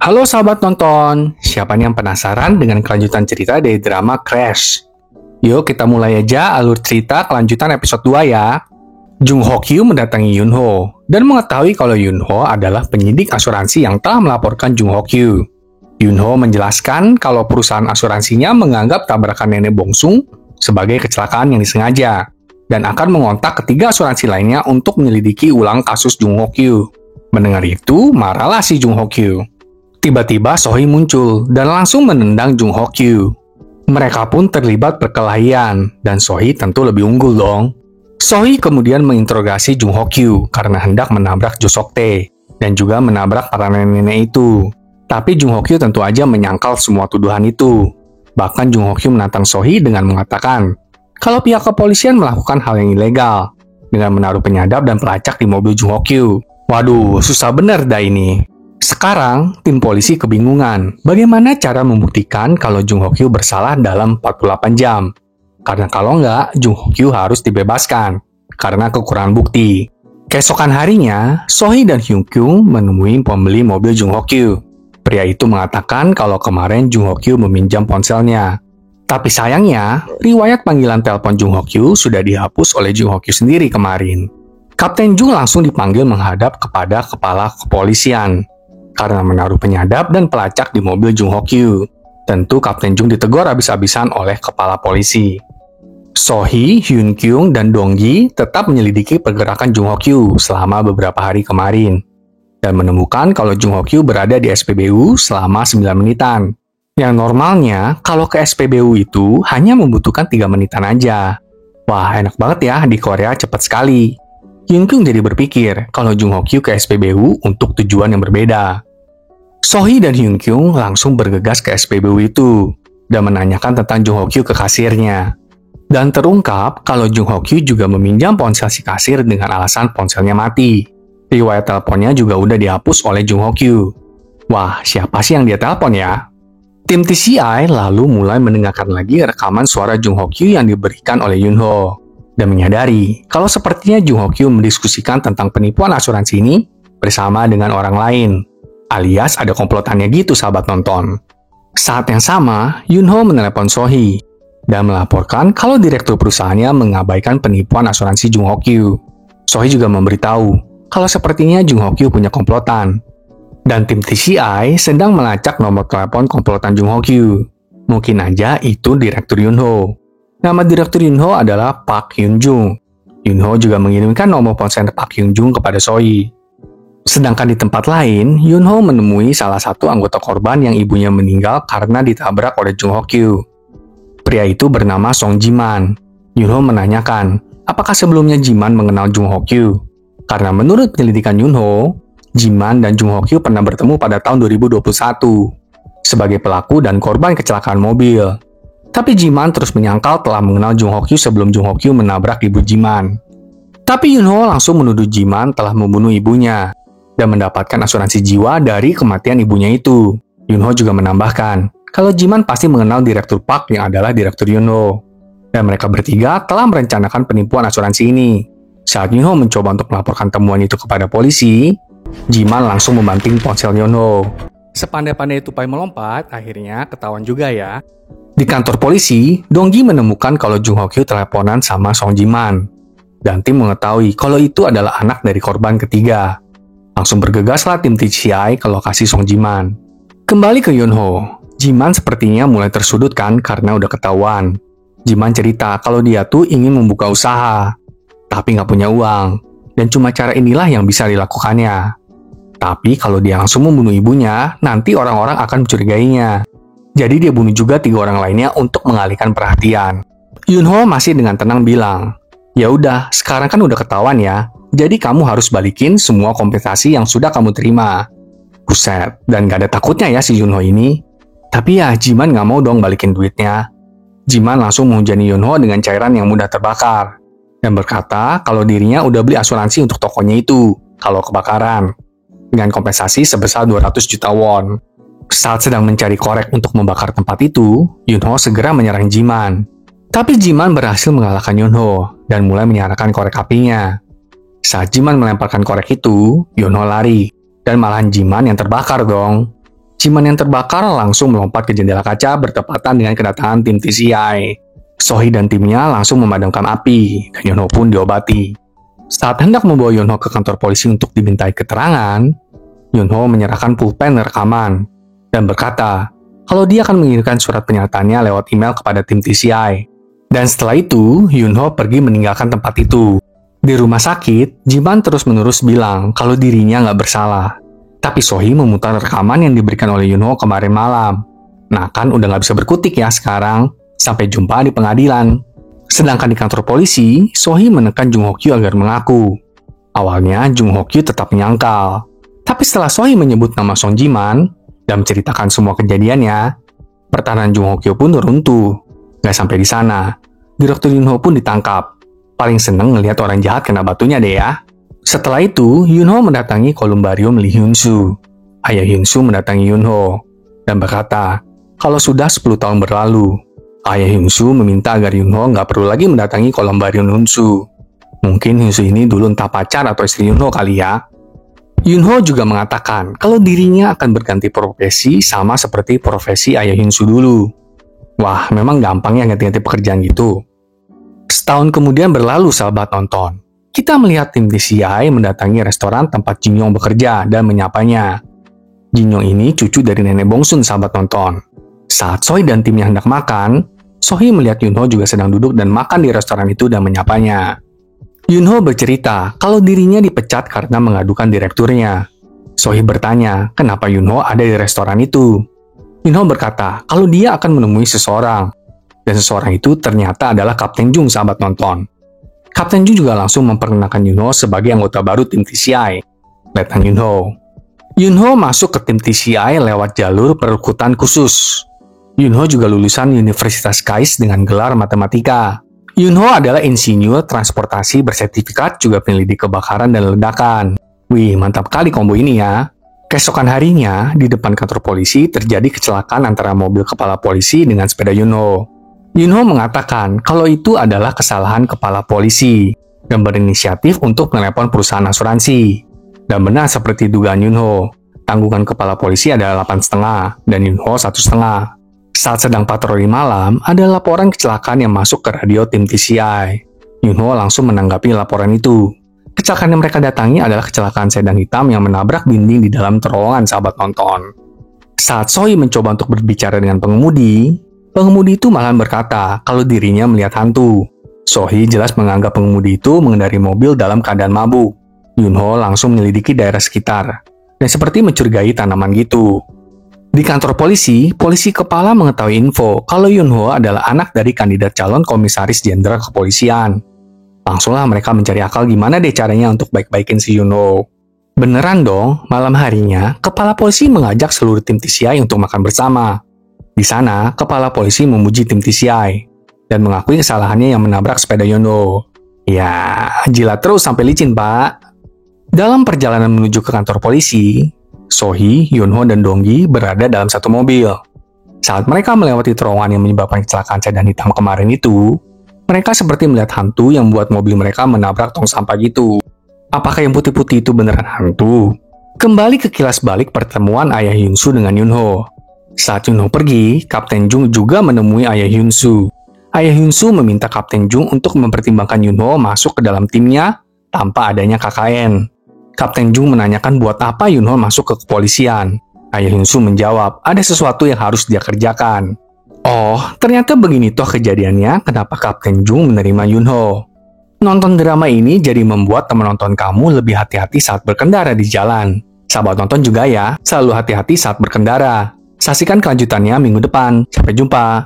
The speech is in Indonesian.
Halo sahabat nonton, siapa nih yang penasaran dengan kelanjutan cerita dari drama Crash? Yuk kita mulai aja alur cerita kelanjutan episode 2 ya. Jung Ho Kyu mendatangi Yun Ho dan mengetahui kalau Yun Ho adalah penyidik asuransi yang telah melaporkan Jung Ho Kyu. Yun Ho menjelaskan kalau perusahaan asuransinya menganggap tabrakan nenek Bongsung sebagai kecelakaan yang disengaja dan akan mengontak ketiga asuransi lainnya untuk menyelidiki ulang kasus Jung Ho Kyu. Mendengar itu, marahlah si Jung Ho Kyu. Tiba-tiba Sohee muncul dan langsung menendang Jung Ho Kyu. Mereka pun terlibat perkelahian dan Sohee tentu lebih unggul dong. Sohee kemudian menginterogasi Jung Ho Kyu karena hendak menabrak Jo Sok Tae dan juga menabrak para nenek-nenek itu. Tapi Jung Ho Kyu tentu aja menyangkal semua tuduhan itu. Bahkan Jung Ho Kyu menantang Sohee dengan mengatakan kalau pihak kepolisian melakukan hal yang ilegal dengan menaruh penyadap dan pelacak di mobil Jung Ho Kyu. Waduh, susah bener dah ini. Sekarang, tim polisi kebingungan bagaimana cara membuktikan kalau Jung Ho Kyu bersalah dalam 48 jam. Karena kalau nggak, Jung Ho Kyu harus dibebaskan karena kekurangan bukti. Keesokan harinya, Sohee dan Hyun Kyung menemui pembeli mobil Jung Ho Kyu. Pria itu mengatakan kalau kemarin Jung Ho Kyu meminjam ponselnya. Tapi sayangnya, riwayat panggilan telepon Jung Ho Kyu sudah dihapus oleh Jung Ho Kyu sendiri kemarin. Kapten Jung langsung dipanggil menghadap kepada kepala kepolisian karena menaruh penyadap dan pelacak di mobil Jung Ho Kyu. Tentu Kapten Jung ditegur habis-habisan oleh kepala polisi. Sohee, Hyun Kyung, dan Dong Gi tetap menyelidiki pergerakan Jung Ho Kyu selama beberapa hari kemarin dan menemukan kalau Jung Ho Kyu berada di SPBU selama 9 menitan. Yang normalnya, kalau ke SPBU itu hanya membutuhkan 3 menitan aja. Wah, enak banget ya, di Korea cepat sekali. Hyun Kyung jadi berpikir kalau Jung Ho Kyu ke SPBU untuk tujuan yang berbeda. Sohee dan Hyun Kyung langsung bergegas ke SPBU itu dan menanyakan tentang Jung Ho Kyu ke kasirnya. Dan terungkap kalau Jung Ho Kyu juga meminjam ponsel si kasir dengan alasan ponselnya mati. Riwayat teleponnya juga udah dihapus oleh Jung Ho Kyu. Wah, siapa sih yang dia telepon ya? Tim TCI lalu mulai mendengarkan lagi rekaman suara Jung Ho Kyu yang diberikan oleh Yun Ho dan menyadari kalau sepertinya Jung Ho Kyu mendiskusikan tentang penipuan asuransi ini bersama dengan orang lain. Alias ada komplotannya gitu sahabat nonton. Saat yang sama, Yun Ho menelepon Sohee dan melaporkan kalau direktur perusahaannya mengabaikan penipuan asuransi Jung Ho Kyu. Sohee juga memberitahu kalau sepertinya Jung Ho Kyu punya komplotan. Dan tim TCI sedang melacak nomor telepon komplotan Jung Ho Kyu. Mungkin aja itu direktur Yun Ho. Nama direktur Yun Ho adalah Park Hyun Jung. Yun Ho juga mengirimkan nomor ponsel Park Hyun Jung kepada Sohee. Sedangkan di tempat lain, Yun Ho menemui salah satu anggota korban yang ibunya meninggal karena ditabrak oleh Jung Ho Kyu. Pria itu bernama Song Jiman. Yun Ho menanyakan, apakah sebelumnya Jiman mengenal Jung Ho Kyu? Karena menurut penyelidikan Yun Ho, Jiman dan Jung Ho Kyu pernah bertemu pada tahun 2021 sebagai pelaku dan korban kecelakaan mobil. Tapi Jiman terus menyangkal telah mengenal Jung Ho Kyu sebelum Jung Ho Kyu menabrak ibu Jiman. Tapi Yun Ho langsung menuduh Jiman telah membunuh ibunya dan mendapatkan asuransi jiwa dari kematian ibunya itu. Yun Ho juga menambahkan kalau Jiman pasti mengenal direktur Park yang adalah direktur Yun Ho. Dan mereka bertiga telah merencanakan penipuan asuransi ini. Saat Yun Ho mencoba untuk melaporkan temuan itu kepada polisi, Jiman langsung membanting ponsel Yun Ho. Sepandai-pandai tupai melompat, akhirnya ketahuan juga ya. Di kantor polisi, Dong Gi menemukan kalau Jung Ho Kyu teleponan sama Song Jiman. Dan tim mengetahui kalau itu adalah anak dari korban ketiga. Langsung bergegaslah tim TCI ke lokasi Song Jiman. Kembali ke Yun Ho, Jiman sepertinya mulai tersudutkan karena udah ketahuan. Jiman cerita kalau dia tuh ingin membuka usaha, tapi nggak punya uang. Dan cuma cara inilah yang bisa dilakukannya. Tapi kalau dia langsung membunuh ibunya, nanti orang-orang akan mencurigainya. Jadi dia bunuh juga 3 orang lainnya untuk mengalihkan perhatian. Yun Ho masih dengan tenang bilang, ya udah, sekarang kan udah ketahuan ya. Jadi kamu harus balikin semua kompensasi yang sudah kamu terima. Buset, dan gak ada takutnya ya si Yun Ho ini. Tapi ya Jiman gak mau dong balikin duitnya. Jiman langsung menghujani Yun Ho dengan cairan yang mudah terbakar. Dan berkata kalau dirinya udah beli asuransi untuk tokonya itu kalau kebakaran. Dengan kompensasi sebesar 200 juta won. Saat sedang mencari korek untuk membakar tempat itu, Yun Ho segera menyerang Jiman. Tapi Jiman berhasil mengalahkan Yun Ho dan mulai menyalakan korek apinya. Saat Jiman melemparkan korek itu, Yun Ho lari dan malahan Jiman yang terbakar dong. Jiman yang terbakar langsung melompat ke jendela kaca bertepatan dengan kedatangan tim TCI. Sohee dan timnya langsung memadamkan api, dan Yunho pun diobati. Saat hendak membawa Yunho ke kantor polisi untuk dimintai keterangan, Yunho menyerahkan pulpen rekaman dan berkata kalau dia akan mengirimkan surat pernyataannya lewat email kepada tim TCI. Dan setelah itu, Yunho pergi meninggalkan tempat itu. Di rumah sakit, Jiman terus-menerus bilang kalau dirinya nggak bersalah. Tapi Sohee memutar rekaman yang diberikan oleh Yunho kemarin malam. Nah kan udah nggak bisa berkutik ya sekarang. Sampai jumpa di pengadilan. Sedangkan di kantor polisi, Sohee menekan Jung Ho Kyu agar mengaku. Awalnya Jung Ho Kyu tetap menyangkal. Tapi setelah Sohee menyebut nama Song Jiman dan menceritakan semua kejadiannya, pertahanan Jung Ho Kyu pun runtuh. Nggak sampai di sana, Direktur Yunho pun ditangkap. Paling seneng ngelihat orang jahat kena batunya deh ya. Setelah itu, Yunho mendatangi kolumbarium Lee Hyun-soo. Ayah Hyun-soo mendatangi Yunho dan berkata, kalau sudah 10 tahun berlalu, Ayah Hyun-soo meminta agar Yunho nggak perlu lagi mendatangi kolumbarium Hyun-soo. Mungkin Hyun-soo ini dulu entah pacar atau istri Yunho kali ya. Yunho juga mengatakan kalau dirinya akan berganti profesi sama seperti profesi Ayah Hyun-soo dulu. Wah, memang gampang ya ganti-ganti pekerjaan gitu. Setahun kemudian berlalu sahabat nonton. Kita melihat tim TCI mendatangi restoran tempat Jin Yong bekerja dan menyapanya. Jin Yong ini cucu dari nenek Bong Sun sahabat nonton. Saat Sohee dan timnya hendak makan, Sohee melihat Yunho juga sedang duduk dan makan di restoran itu dan menyapanya. Yunho bercerita kalau dirinya dipecat karena mengadukan direkturnya. Sohee bertanya kenapa Yunho ada di restoran itu. Yunho berkata kalau dia akan menemui seseorang. Dan seseorang itu ternyata adalah Kapten Jung sahabat nonton. Kapten Jung juga langsung memperkenalkan Yunho sebagai anggota baru tim TCI, Letnan Yunho. Yunho masuk ke tim TCI lewat jalur perekrutan khusus. Yunho juga lulusan Universitas KAIST dengan gelar matematika. Yunho adalah insinyur transportasi bersertifikat juga penyelidik kebakaran dan ledakan. Wih, mantap kali kombo ini ya. Keesokan harinya, di depan kantor polisi terjadi kecelakaan antara mobil kepala polisi dengan sepeda Yunho. Yunho mengatakan kalau itu adalah kesalahan kepala polisi dan berinisiatif untuk menelepon perusahaan asuransi. Dan benar seperti dugaan Yunho, tanggungan kepala polisi adalah 8,5 dan Yunho 1,5. Saat sedang patroli malam, ada laporan kecelakaan yang masuk ke radio tim TCI. Yunho langsung menanggapi laporan itu. Kecelakaan yang mereka datangi adalah kecelakaan sedan hitam yang menabrak dinding di dalam terowongan sahabat nonton. Saat Sohee mencoba untuk berbicara dengan pengemudi itu malah berkata kalau dirinya melihat hantu. Sohee jelas menganggap pengemudi itu mengendari mobil dalam keadaan mabuk. Yunho langsung menyelidiki daerah sekitar dan seperti mencurigai tanaman gitu. Di kantor polisi kepala mengetahui info kalau Yunho adalah anak dari kandidat calon komisaris jenderal kepolisian. Langsunglah mereka mencari akal gimana deh caranya untuk baik-baikin si Yunho. Beneran dong, malam harinya kepala polisi mengajak seluruh tim TCI untuk makan bersama. Di sana, kepala polisi memuji tim TCI dan mengakui kesalahannya yang menabrak sepeda Yunho. Ya, jilat terus sampai licin, Pak. Dalam perjalanan menuju ke kantor polisi, Sohee, Yunho, dan Donggi berada dalam satu mobil. Saat mereka melewati terowongan yang menyebabkan kecelakaan sedan hitam kemarin itu, mereka seperti melihat hantu yang membuat mobil mereka menabrak tong sampah gitu. Apakah yang putih-putih itu beneran hantu? Kembali ke kilas balik pertemuan Ayah Hyun-soo dengan Yunho. Saat Yunho pergi, Kapten Jung juga menemui Ayah Hyun-soo. Ayah Hyun-soo meminta Kapten Jung untuk mempertimbangkan Yunho masuk ke dalam timnya tanpa adanya KKN. Kapten Jung menanyakan buat apa Yunho masuk ke kepolisian. Ayah Hyun-soo menjawab, ada sesuatu yang harus dia kerjakan. Oh, ternyata begini toh kejadiannya kenapa Kapten Jung menerima Yunho. Nonton drama ini jadi membuat teman nonton kamu lebih hati-hati saat berkendara di jalan. Sahabat nonton juga ya, selalu hati-hati saat berkendara. Saksikan kelanjutannya minggu depan. Sampai jumpa.